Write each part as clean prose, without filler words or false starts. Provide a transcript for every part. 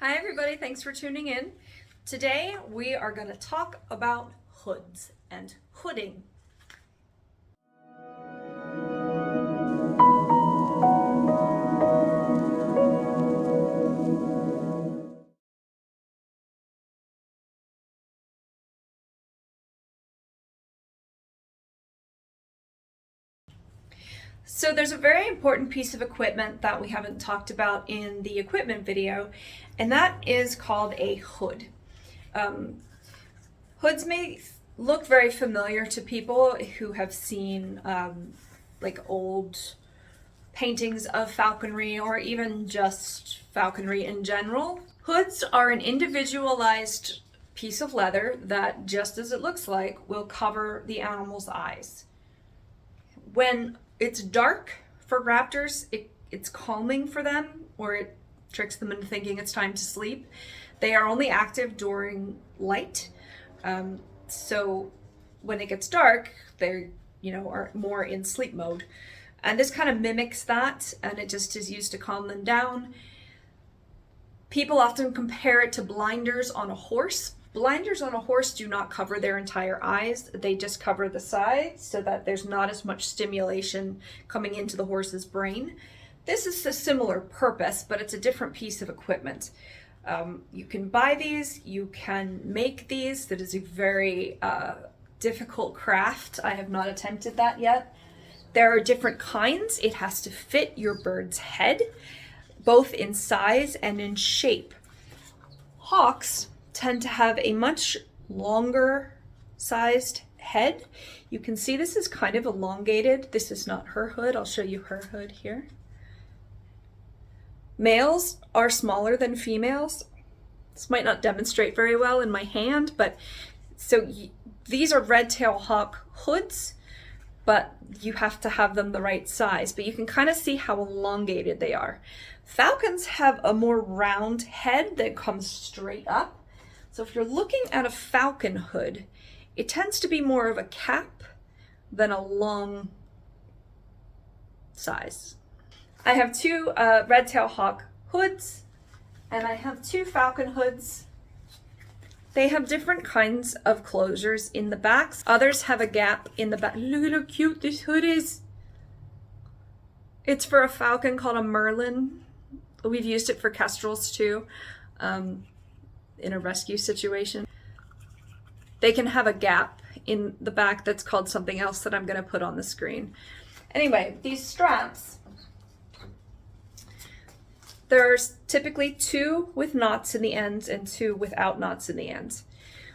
Hi everybody, thanks for tuning in. Today we are going to talk about hoods and hooding. So there's a very important piece of equipment that we haven't talked about in the equipment video, and that is called a hood. Hoods may look very familiar to people who have seen like old paintings of falconry or even just falconry in general. Hoods are an individualized piece of leather that, just as it looks like, will cover the animal's eyes. When it's dark for raptors, it's calming for them, or it tricks them into thinking it's time to sleep. They are only active during light. So when it gets dark, they are more in sleep mode. And this kind of mimics that, and it just is used to calm them down. People often compare it to blinders on a horse. Blinders on a horse do not cover their entire eyes. They just cover the sides so that there's not as much stimulation coming into the horse's brain. This is a similar purpose, but it's a different piece of equipment. You can buy these, you can make these. That is a very difficult craft. I have not attempted that yet. There are different kinds. It has to fit your bird's head, both in size and in shape. Hawks tend to have a much longer sized head. You can see this is kind of elongated. This is not her hood. I'll show you her hood here. Males are smaller than females. This might not demonstrate very well in my hand, but so these are red-tailed hawk hoods, but you have to have them the right size. But you can kind of see how elongated they are. Falcons have a more round head that comes straight up. So if you're looking at a falcon hood, it tends to be more of a cap than a long size. I have two red-tailed hawk hoods, and I have two falcon hoods. They have different kinds of closures in the backs. Others have a gap in the back. Look at how cute this hood is. It's for a falcon called a merlin. We've used it for kestrels too, in a rescue situation. They can have a gap in the back that's called something else that I'm going to put on the screen. Anyway, these straps, there's typically two with knots in the ends and two without knots in the ends.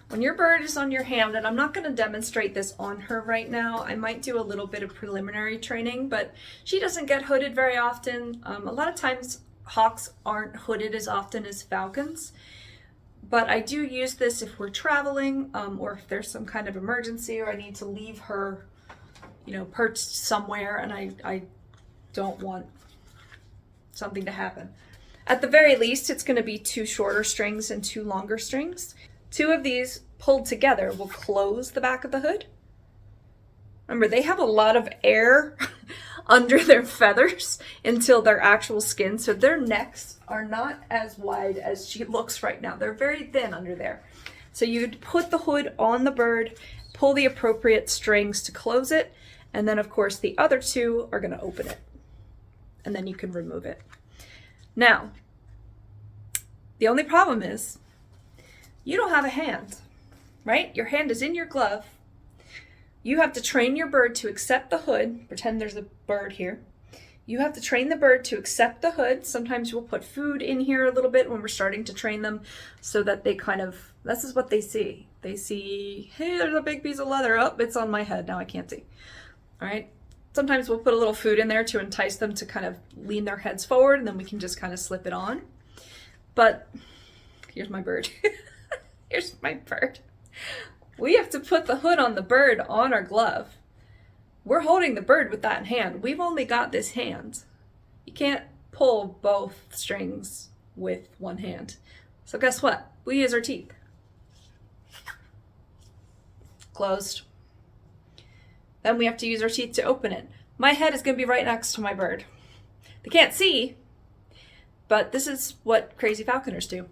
When your bird is on your hand, and I'm not going to demonstrate this on her right now, I might do a little bit of preliminary training, but she doesn't get hooded very often. A lot of times hawks aren't hooded as often as falcons, but I do use this if we're traveling, or if there's some kind of emergency, or I need to leave her, perched somewhere, and I don't want something to happen. At the very least, it's going to be two shorter strings and two longer strings. Two of these pulled together will close the back of the hood. Remember, they have a lot of air under their feathers until their actual skin, so their necks are not as wide as she looks right now. They're very thin under there. So you'd put the hood on the bird, pull the appropriate strings to close it, and then of course the other two are going to open it. And then you can remove it. Now, the only problem is you don't have a hand, right? Your hand is in your glove. You have to train your bird to accept the hood. Pretend there's a bird here. You have to train the bird to accept the hood. Sometimes we'll put food in here a little bit when we're starting to train them so that they this is what they see. They see, hey, there's a big piece of leather. Oh, it's on my head. Now I can't see. All right. Sometimes we'll put a little food in there to entice them to kind of lean their heads forward, and then we can just kind of slip it on. But here's my bird. Here's my bird. We have to put the hood on the bird on our glove. We're holding the bird with that hand. We've only got this hand. You can't pull both strings with one hand. So guess what? We use our teeth. Closed. Then we have to use our teeth to open it. My head is going to be right next to my bird. They can't see, but this is what crazy falconers do.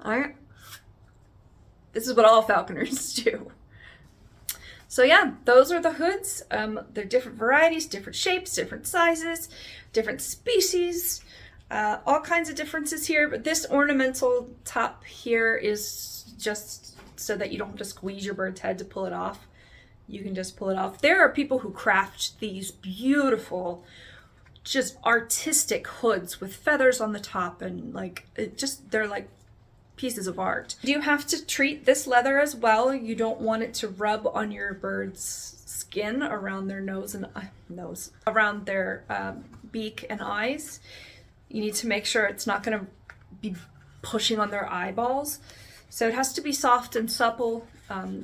All right. This is what all falconers do. So yeah, those are the hoods. They're different varieties, different shapes, different sizes, different species, all kinds of differences here. But this ornamental top here is just so that you don't have to squeeze your bird's head to pull it off. You can just pull it off. There are people who craft these beautiful, just artistic hoods with feathers on the top, and like they're like pieces of art. You have to treat this leather as well. You don't want it to rub on your bird's skin around their nose and around their beak and eyes. You need to make sure it's not going to be pushing on their eyeballs. So it has to be soft and supple.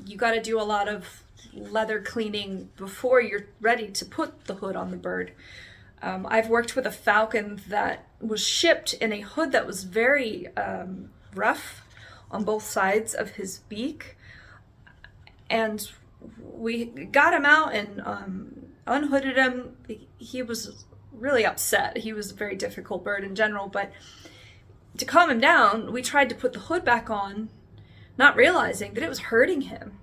You got to do a lot of leather cleaning before you're ready to put the hood on the bird. I've worked with a falcon that was shipped in a hood that was very rough on both sides of his beak, and we got him out and unhooded him. He was really upset. He was a very difficult bird in general, but to calm him down, we tried to put the hood back on, not realizing that it was hurting him.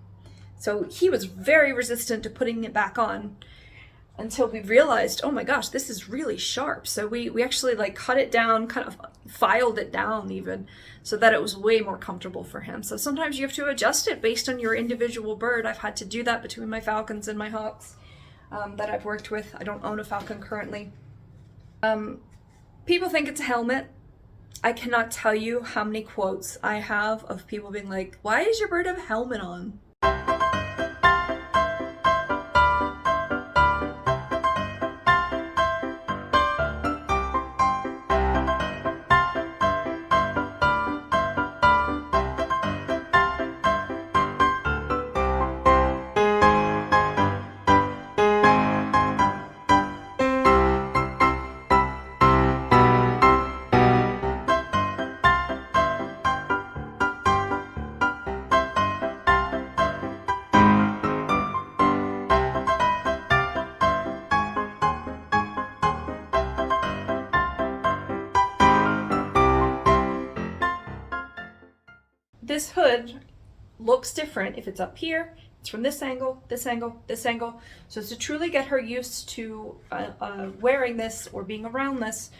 So he was very resistant to putting it back on until we realized, oh my gosh, this is really sharp. So we actually like cut it down, kind of filed it down even, so that it was way more comfortable for him. So sometimes you have to adjust it based on your individual bird. I've had to do that between my falcons and my hawks that I've worked with. I don't own a falcon currently. People think it's a helmet. I cannot tell you how many quotes I have of people being like, why does your bird have a helmet on? This hood looks different if it's up here, it's from this angle, this angle, this angle. So to truly get her used to wearing this or being around this,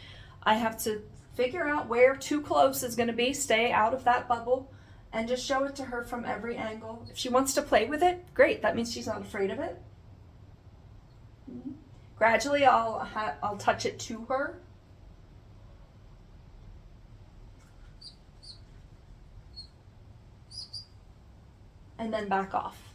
I have to figure out where too close is going to be, stay out of that bubble, and just show it to her from every angle. If she wants to play with it, great. That means she's not afraid of it. Gradually, I'll touch it to her. And then back off.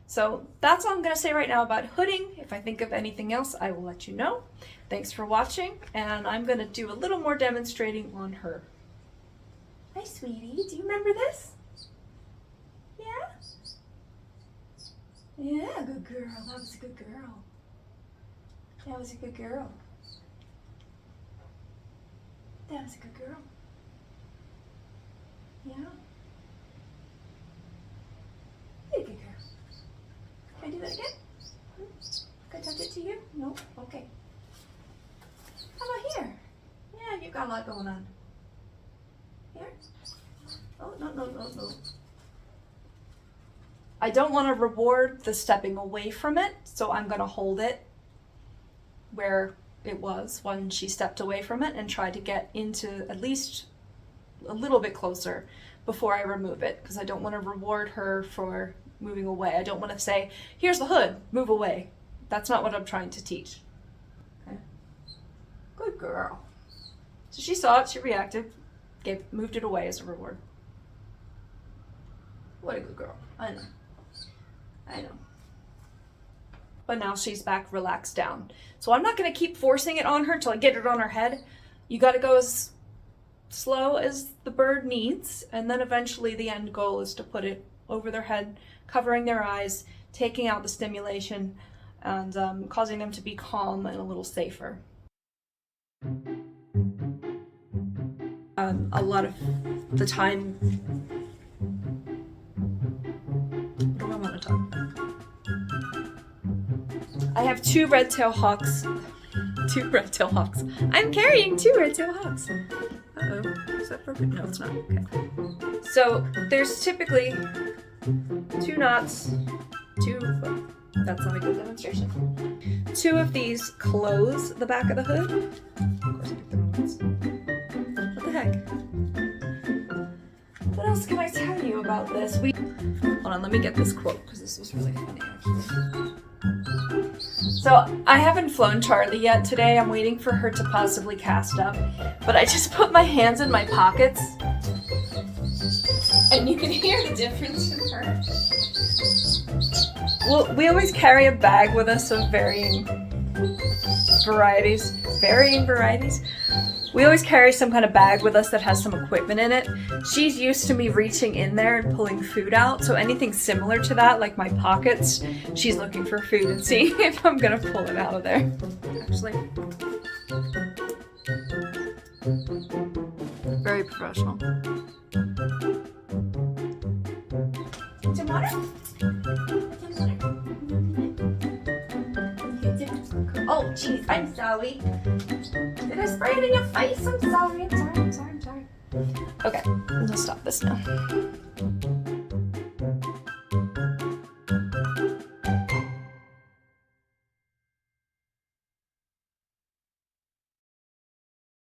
So that's all I'm going to say right now about hooding. If I think of anything else, I will let you know. Thanks for watching, and I'm going to do a little more demonstrating on her. Hi, sweetie. Do you remember this? Yeah? Yeah, good girl. That was a good girl. That was a good girl. That was a good girl. Yeah? You're a good girl. Can I do that again? Can I touch it to you? No? Okay. How about here? Yeah, you've got a lot going on. Here? Oh, no, no, no, no. I don't want to reward the stepping away from it, so I'm going to hold it where it was when she stepped away from it and try to get into at least a little bit closer before I remove it, because I don't want to reward her for moving away. I don't want to say, here's the hood, move away. That's not what I'm trying to teach. Okay. Good girl. So she saw it, she reacted, moved it away as a reward. What a good girl. I know. I know. But now she's back relaxed down. So I'm not going to keep forcing it on her till I get it on her head. You got to go as slow as the bird needs, and then eventually the end goal is to put it over their head, covering their eyes, taking out the stimulation, and causing them to be calm and a little safer. A lot of the time, what do I want to talk about? I have two red-tailed hawks. I'm carrying two red-tailed hawks. that broken? No, it's not. Okay. So there's typically 2 knots, that's not a good demonstration. 2 of these close the back of the hood. Of course I picked the wrong ones. What the heck? What else can I tell you about this? Hold on, let me get this quote because this was really funny actually. So I haven't flown Charlie yet today. I'm waiting for her to possibly cast up, but I just put my hands in my pockets and you can hear the difference in her. Well, we always carry a bag with us of varying varieties. We always carry some kind of bag with us that has some equipment in it. She's used to me reaching in there and pulling food out, so anything similar to that, like my pockets, she's looking for food and seeing if I'm gonna pull it out of there. Actually, very professional. Tomato? Oh, jeez, I'm sorry. Did I spray it in your face? I'm sorry. Okay, I'm gonna stop this now.